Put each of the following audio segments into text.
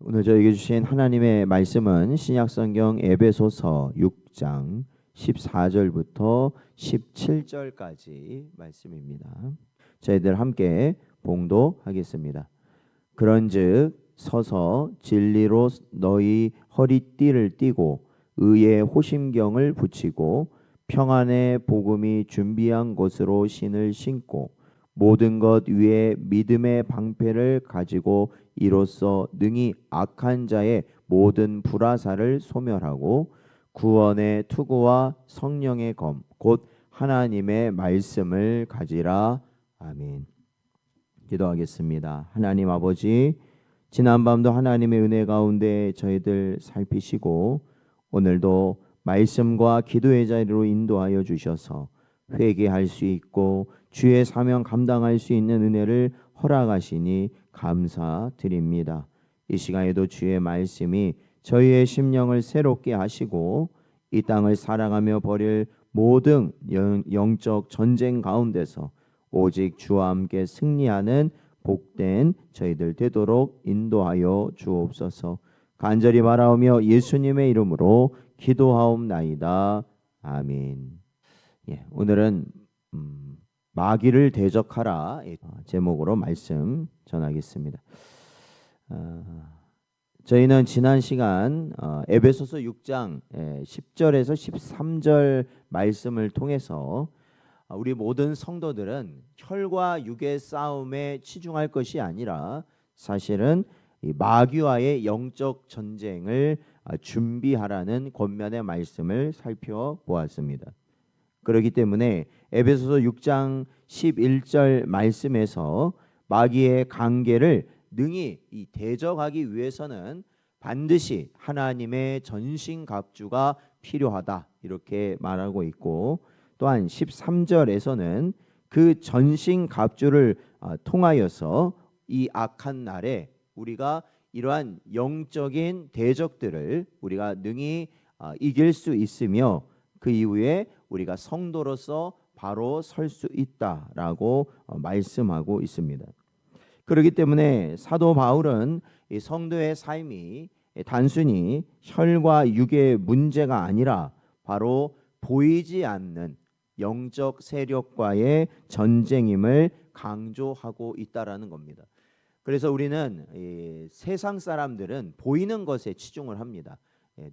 오늘 저에게 주신 하나님의 말씀은 신약성경 에베소서 6장 14절부터 17절까지 말씀입니다. 저희들 함께 봉독하겠습니다. 그런즉 서서 진리로 너희 허리띠를 띠고 의의 호심경을 붙이고 평안의 복음이 준비한 것으로 신을 신고 모든 것 위에 믿음의 방패를 가지고 이로써 능히 악한 자의 모든 불화살을 소멸하고 구원의 투구와 성령의 검 곧 하나님의 말씀을 가지라. 아멘. 기도하겠습니다. 하나님 아버지, 지난밤도 하나님의 은혜 가운데 저희들 살피시고 오늘도 말씀과 기도의 자리로 인도하여 주셔서 회개할 수 있고 주의 사명 감당할 수 있는 은혜를 허락하시니 감사드립니다. 이 시간에도 주의 말씀이 저희의 심령을 새롭게 하시고 이 땅을 살아가며 벌일 모든 영적 전쟁 가운데서 오직 주와 함께 승리하는 복된 저희들 되도록 인도하여 주옵소서. 간절히 바라오며 예수님의 이름으로 기도하옵나이다. 아멘. 오늘은 마귀를 대적하라 제목으로 말씀 전하겠습니다. 저희는 지난 시간 에베소서 6장 10절에서 13절 말씀을 통해서 우리 모든 성도들은 혈과 육의 싸움에 치중할 것이 아니라 사실은 이 마귀와의 영적 전쟁을 준비하라는 권면의 말씀을 살펴보았습니다. 그렇기 때문에 에베소서 6장 11절 말씀에서 마귀의 관계를 능히 대적하기 위해서는 반드시 하나님의 전신갑주가 필요하다 이렇게 말하고 있고, 또한 13절에서는 그 전신갑주를 통하여서 이 악한 날에 우리가 이러한 영적인 대적들을 우리가 능히 이길 수 있으며 그 이후에 우리가 성도로서 바로 설 수 있다라고 말씀하고 있습니다. 그렇기 때문에 사도 바울은 이 성도의 삶이 단순히 혈과 육의 문제가 아니라 바로 보이지 않는 영적 세력과의 전쟁임을 강조하고 있다라는 겁니다. 그래서 우리는 세상 사람들은 보이는 것에 치중을 합니다.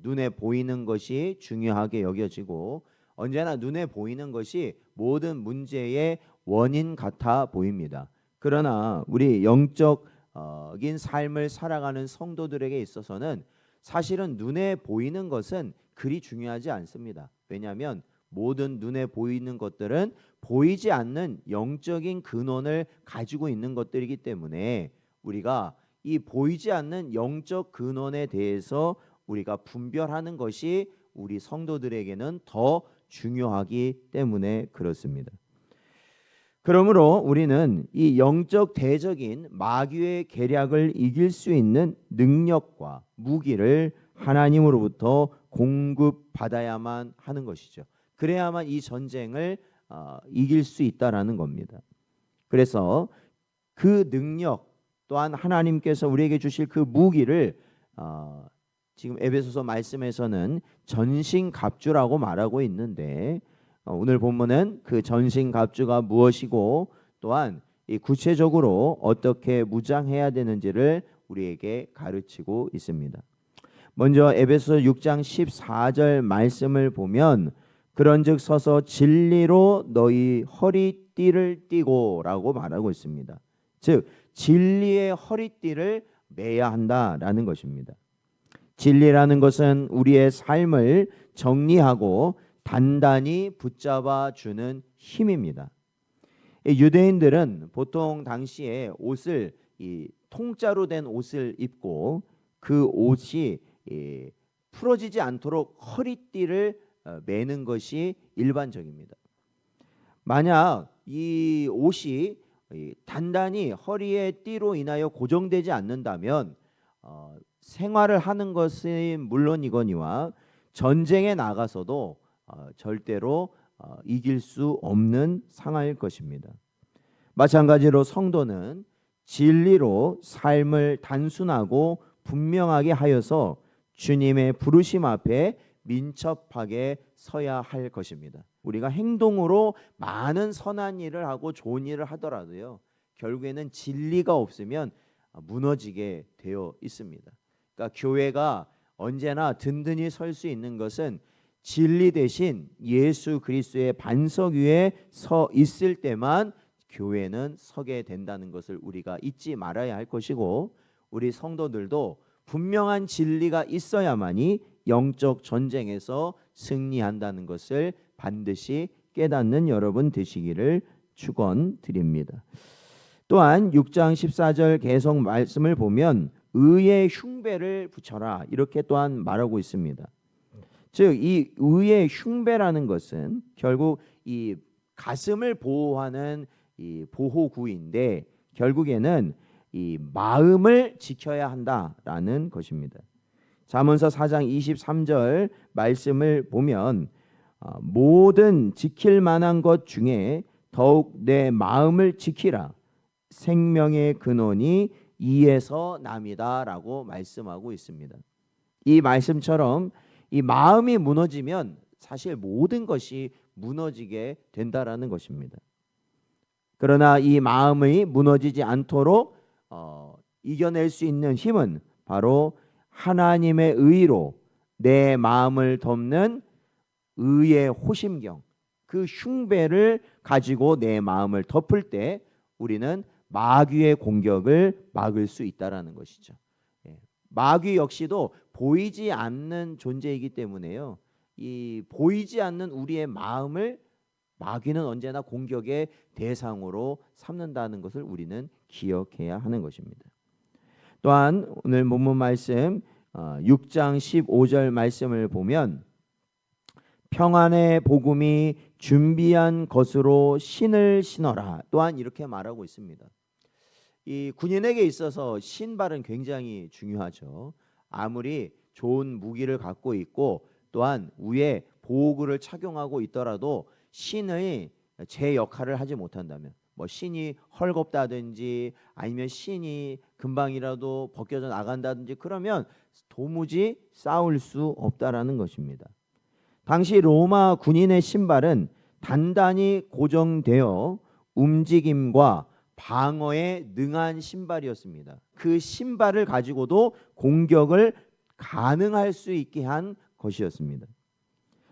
눈에 보이는 것이 중요하게 여겨지고 언제나 눈에 보이는 것이 모든 문제의 원인 같아 보입니다. 그러나 우리 영적인 삶을 살아가는 성도들에게 있어서는 사실은 눈에 보이는 것은 그리 중요하지 않습니다. 왜냐하면 모든 눈에 보이는 것들은 보이지 않는 영적인 근원을 가지고 있는 것들이기 때문에 우리가 이 보이지 않는 영적 근원에 대해서 우리가 분별하는 것이 우리 성도들에게는 더 중요하기 때문에 그렇습니다. 그러므로 우리는 이 영적 대적인 마귀의 계략을 이길 수 있는 능력과 무기를 하나님으로부터 공급받아야만 하는 것이죠. 그래야만 이 전쟁을 이길 수 있다라는 겁니다. 그래서 그 능력 또한 하나님께서 우리에게 주실 그 무기를 지금 에베소서 말씀에서는 전신갑주라고 말하고 있는데 오늘 본문은 그 전신갑주가 무엇이고 또한 이 구체적으로 어떻게 무장해야 되는지를 우리에게 가르치고 있습니다. 먼저 에베소서 6장 14절 말씀을 보면 그런즉 서서 진리로 너희 허리띠를 띠고 라고 말하고 있습니다. 즉 진리의 허리띠를 매야 한다라는 것입니다. 진리라는 것은 우리의 삶을 정리하고 단단히 붙잡아 주는 힘입니다. 유대인들은 보통 당시에 옷을 통짜로 된 옷을 입고 그 옷이 풀어지지 않도록 허리띠를 매는 것이 일반적입니다. 만약 이 옷이 단단히 허리의 띠로 인하여 고정되지 않는다면 생활을 하는 것은 물론이거니와 전쟁에 나가서도 절대로 이길 수 없는 상황일 것입니다. 마찬가지로 성도는 진리로 삶을 단순하고 분명하게 하여서 주님의 부르심 앞에 민첩하게 서야 할 것입니다. 우리가 행동으로 많은 선한 일을 하고 좋은 일을 하더라도요, 결국에는 진리가 없으면 무너지게 되어 있습니다. 그러니까 교회가 언제나 든든히 설 수 있는 것은 진리 대신 예수 그리스도의 반석 위에 서 있을 때만 교회는 서게 된다는 것을 우리가 잊지 말아야 할 것이고, 우리 성도들도 분명한 진리가 있어야만이 영적 전쟁에서 승리한다는 것을 반드시 깨닫는 여러분 되시기를 축원드립니다. 또한 6장 14절 계속 말씀을 보면 의의 흉배를 붙여라 이렇게 또한 말하고 있습니다. 즉 이 의의 흉배라는 것은 결국 이 가슴을 보호하는 이 보호구인데, 결국에는 이 마음을 지켜야 한다라는 것입니다. 잠언서 4장 23절 말씀을 보면 모든 지킬 만한 것 중에 더욱 내 마음을 지키라. 생명의 근원이 이에서 남이다라고 말씀하고 있습니다. 이 말씀처럼 이 마음이 무너지면 사실 모든 것이 무너지게 된다라는 것입니다. 그러나 이 마음이 무너지지 않도록 이겨낼 수 있는 힘은 바로 하나님의 의로 내 마음을 덮는 의의 호심경, 그 흉배를 가지고 내 마음을 덮을 때 우리는 마귀의 공격을 막을 수 있다라는 것이죠. 마귀 역시도 보이지 않는 존재이기 때문에요, 이 보이지 않는 우리의 마음을 마귀는 언제나 공격의 대상으로 삼는다는 것을 우리는 기억해야 하는 것입니다. 또한 오늘 본문 말씀 6장 15절 말씀을 보면 평안의 복음이 준비한 것으로 신을 신어라 또한 이렇게 말하고 있습니다. 이 군인에게 있어서 신발은 굉장히 중요하죠. 아무리 좋은 무기를 갖고 있고 또한 위에 보호구를 착용하고 있더라도 신의 제 역할을 하지 못한다면, 뭐 신이 헐겁다든지 아니면 신이 금방이라도 벗겨져 나간다든지 그러면 도무지 싸울 수 없다라는 것입니다. 당시 로마 군인의 신발은 단단히 고정되어 움직임과 방어에 능한 신발이었습니다. 그 신발을 가지고도 공격을 가능할 수 있게 한 것이었습니다.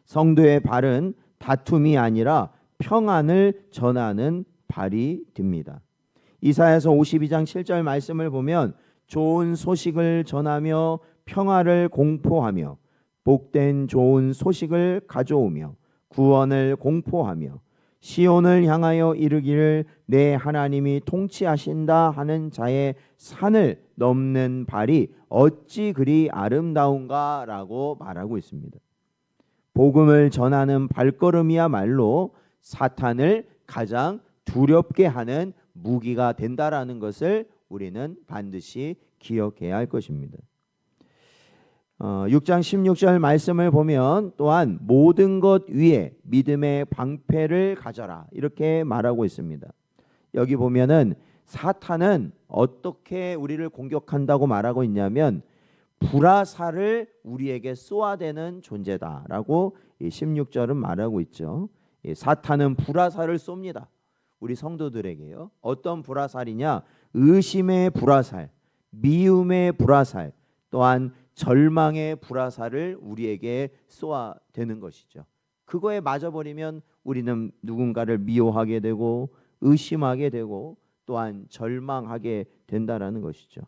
성도의 발은 다툼이 아니라 평안을 전하는 발이 됩니다. 이사야서 52장 7절 말씀을 보면 좋은 소식을 전하며 평화를 공포하며 복된 좋은 소식을 가져오며 구원을 공포하며 시온을 향하여 이르기를 내 하나님이 통치하신다 하는 자의 산을 넘는 발이 어찌 그리 아름다운가 라고 말하고 있습니다. 복음을 전하는 발걸음이야말로 사탄을 가장 두렵게 하는 무기가 된다라는 것을 우리는 반드시 기억해야 할 것입니다. 6장 16절 말씀을 보면 또한 모든 것 위에 믿음의 방패를 가져라 이렇게 말하고 있습니다. 여기 보면은 사탄은 어떻게 우리를 공격한다고 말하고 있냐면 불화살을 우리에게 쏘아대는 존재다라고 16절은 말하고 있죠. 사탄은 불화살을 쏩니다. 우리 성도들에게요. 어떤 불화살이냐? 의심의 불화살, 미움의 불화살, 또한 절망의 불화살을 우리에게 쏘아대는 것이죠. 그거에 맞아버리면 우리는 누군가를 미워하게 되고 의심하게 되고 또한 절망하게 된다라는 것이죠.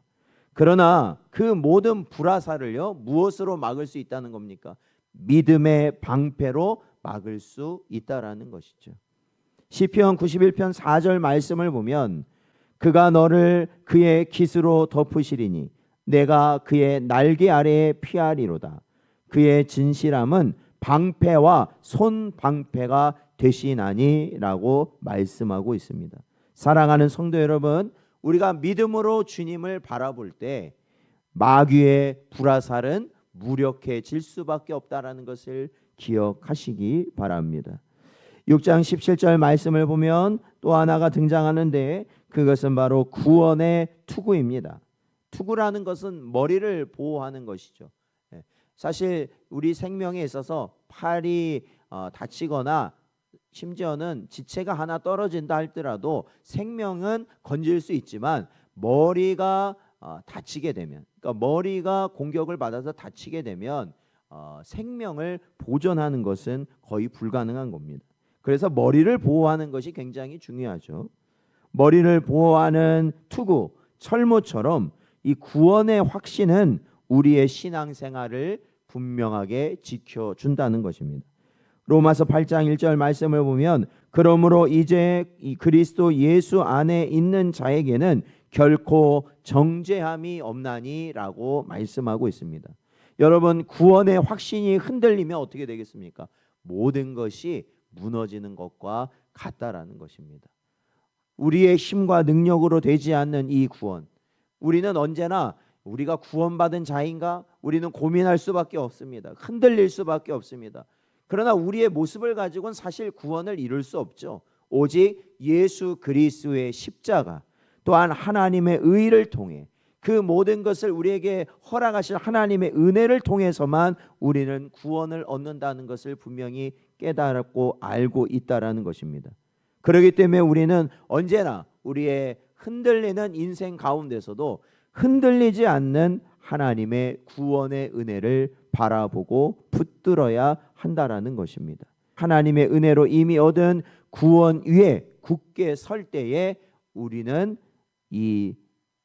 그러나 그 모든 불화살을요 무엇으로 막을 수 있다는 겁니까? 믿음의 방패로 막을 수 있다라는 것이죠. 시편 91편 4절 말씀을 보면 그가 너를 그의 깃으로 덮으시리니 내가 그의 날개 아래에 피하리로다. 그의 진실함은 방패와 손방패가 되시나니라고 말씀하고 있습니다. 사랑하는 성도 여러분, 우리가 믿음으로 주님을 바라볼 때 마귀의 불화살은 무력해질 수밖에 없다라는 것을 기억하시기 바랍니다. 6장 17절 말씀을 보면 또 하나가 등장하는데 그것은 바로 구원의 투구입니다. 투구라는 것은 머리를 보호하는 것이죠. 예. 사실 우리 생명에 있어서 팔이 다치거나 심지어는 지체가 하나 떨어진다 할지라도 생명은 건질 수 있지만 머리가 다치게 되면, 그러니까 머리가 공격을 받아서 다치게 되면 생명을 보존하는 것은 거의 불가능한 겁니다. 그래서 머리를 보호하는 것이 굉장히 중요하죠. 머리를 보호하는 투구, 철모처럼 이 구원의 확신은 우리의 신앙생활을 분명하게 지켜준다는 것입니다. 로마서 8장 1절 말씀을 보면 그러므로 이제 이 그리스도 예수 안에 있는 자에게는 결코 정죄함이 없나니라고 말씀하고 있습니다. 여러분, 구원의 확신이 흔들리면 어떻게 되겠습니까? 모든 것이 무너지는 것과 같다라는 것입니다. 우리의 힘과 능력으로 되지 않는 이 구원, 우리는 언제나 우리가 구원받은 자인가? 우리는 고민할 수밖에 없습니다. 흔들릴 수밖에 없습니다. 그러나 우리의 모습을 가지고는 사실 구원을 이룰 수 없죠. 오직 예수 그리스도의 십자가, 또한 하나님의 의를 통해 그 모든 것을 우리에게 허락하실 하나님의 은혜를 통해서만 우리는 구원을 얻는다는 것을 분명히 깨달았고 알고 있다라는 것입니다. 그렇기 때문에 우리는 언제나 우리의 흔들리는 인생 가운데서도 흔들리지 않는 하나님의 구원의 은혜를 바라보고 붙들어야 한다라는 것입니다. 하나님의 은혜로 이미 얻은 구원 위에 굳게 설 때에 우리는 이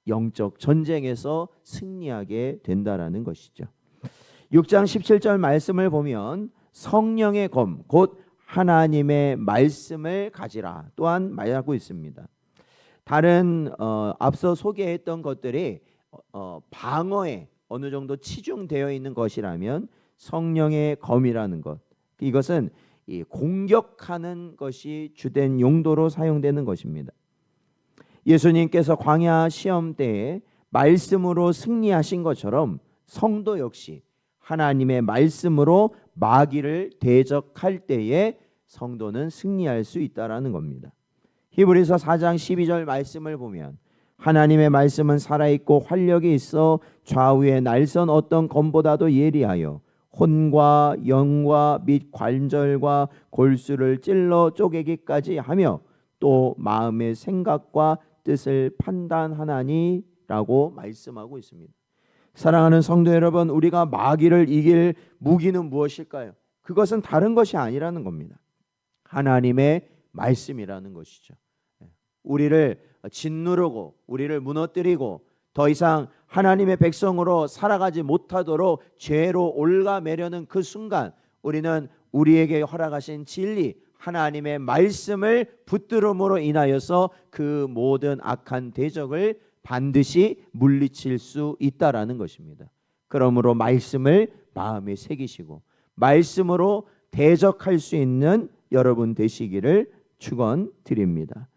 영적 전쟁에서 승리하게 된다라는 것이죠. 6장 17절 말씀을 보면 성령의 검, 곧 하나님의 말씀을 가지라 또한 말하고 있습니다. 다른 앞서 소개했던 것들이 방어에 어느 정도 치중되어 있는 것이라면 성령의 검이라는 것, 이것은 이 공격하는 것이 주된 용도로 사용되는 것입니다. 예수님께서 광야 시험 때에 말씀으로 승리하신 것처럼 성도 역시 하나님의 말씀으로 마귀를 대적할 때에 성도는 승리할 수 있다라는 겁니다. 히브리서 4장 12절 말씀을 보면 하나님의 말씀은 살아있고 활력이 있어 좌우의 날선 어떤 검보다도 예리하여 혼과 영과 및 관절과 골수를 찔러 쪼개기까지 하며 또 마음의 생각과 뜻을 판단하나니 라고 말씀하고 있습니다. 사랑하는 성도 여러분, 우리가 마귀를 이길 무기는 무엇일까요? 그것은 다른 것이 아니라는 겁니다. 하나님의 말씀이라는 것이죠. 우리를 짓누르고 우리를 무너뜨리고 더 이상 하나님의 백성으로 살아가지 못하도록 죄로 올가매려는 그 순간 우리는 우리에게 허락하신 진리 하나님의 말씀을 붙들음으로 인하여서 그 모든 악한 대적을 반드시 물리칠 수 있다라는 것입니다. 그러므로 말씀을 마음에 새기시고 말씀으로 대적할 수 있는 여러분 되시기를 축원드립니다.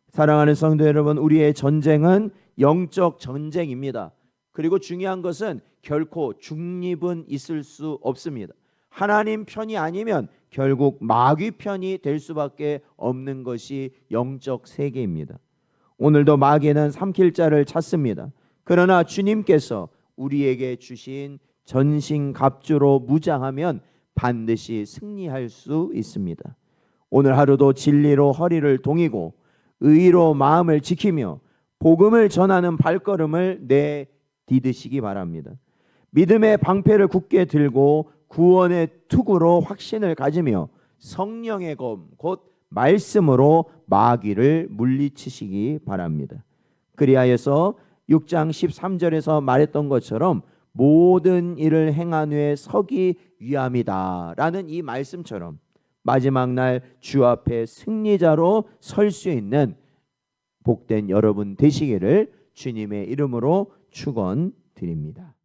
사랑하는 성도 여러분, 우리의 전쟁은 영적 전쟁입니다. 그리고 중요한 것은 결코 중립은 있을 수 없습니다. 하나님 편이 아니면 결국 마귀 편이 될 수밖에 없는 것이 영적 세계입니다. 오늘도 마귀는 삼킬 자를 찾습니다. 그러나 주님께서 우리에게 주신 전신갑주로 무장하면 반드시 승리할 수 있습니다. 오늘 하루도 진리로 허리를 동이고 의로 마음을 지키며 복음을 전하는 발걸음을 내디디시기 바랍니다. 믿음의 방패를 굳게 들고 구원의 투구로 확신을 가지며 성령의 검, 곧 말씀으로 마귀를 물리치시기 바랍니다. 그리하여서 6장 13절에서 말했던 것처럼 모든 일을 행한 후에 서기 위함이다 라는 이 말씀처럼 마지막 날 주 앞에 승리자로 설 수 있는 복된 여러분 되시기를 주님의 이름으로 축원드립니다.